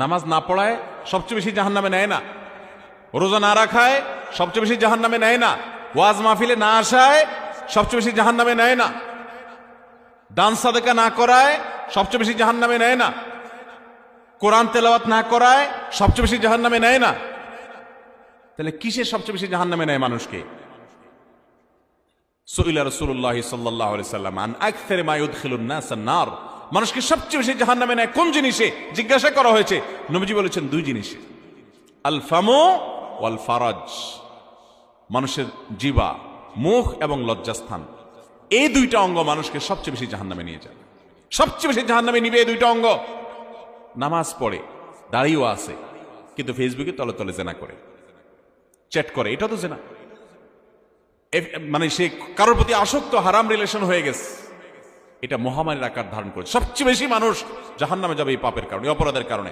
নামাজ না পড়ায় সবচেয়ে বেশি জাহান্নামে নেয় না, রোজা না রাখায় সবচেয়ে বেশি জাহান্নামে নেয় না, ওয়াজ মাহফিলে না আসায় সবচেয়ে বেশি জাহান্নামে নেয় না, দান সাদেকা না করায় সবচেয়ে বেশি জাহান্নামে নেয় না, কোরআন তেলাওয়াত না করায় সবচেয়ে বেশি জাহান্নামে নেয় না। তাহলে কিসের সবচেয়ে বেশি জাহান্নামে নেয় মানুষকে? সুইলা রাসূলুল্লাহ সাল্লাল্লাহু আলাইহি সাল্লাম আন আকসার মা ইউদখিলুন নাস আন-নার, মানুষকে সবচেয়ে বেশি জাহান্নামে নেয় কোন জিনিসে জিজ্ঞাসা করা হয়েছে। নবীজি বলেছেন দুই জিনিসে, আল ফামু ওয়াল ফারাজ, মানুষের জিহ্বা, মুখ এবং লজ্জাস্থান, এই দুইটা অঙ্গ মানুষকে সবচেয়ে বেশি জাহান্নামে নিয়ে যায়। সবচেয়ে বেশি জাহান্নামে নিবে এই দুইটা অঙ্গ। নামাজ পড়ে, দাঁড়িয়েও আছে, কিন্তু ফেসবুকে তলে তলে জেনা করে, চ্যাট করে, এটা তো জেনা। মানে সে কারোর প্রতি আসক্ত, হারাম রিলেশন হয়ে গেছে, এটা মহামারীর আকার ধারণ করে। সবচেয়ে বেশি মানুষ জাহান্নামে যাবে এই পাপের কারণে, অপরাধের কারণে।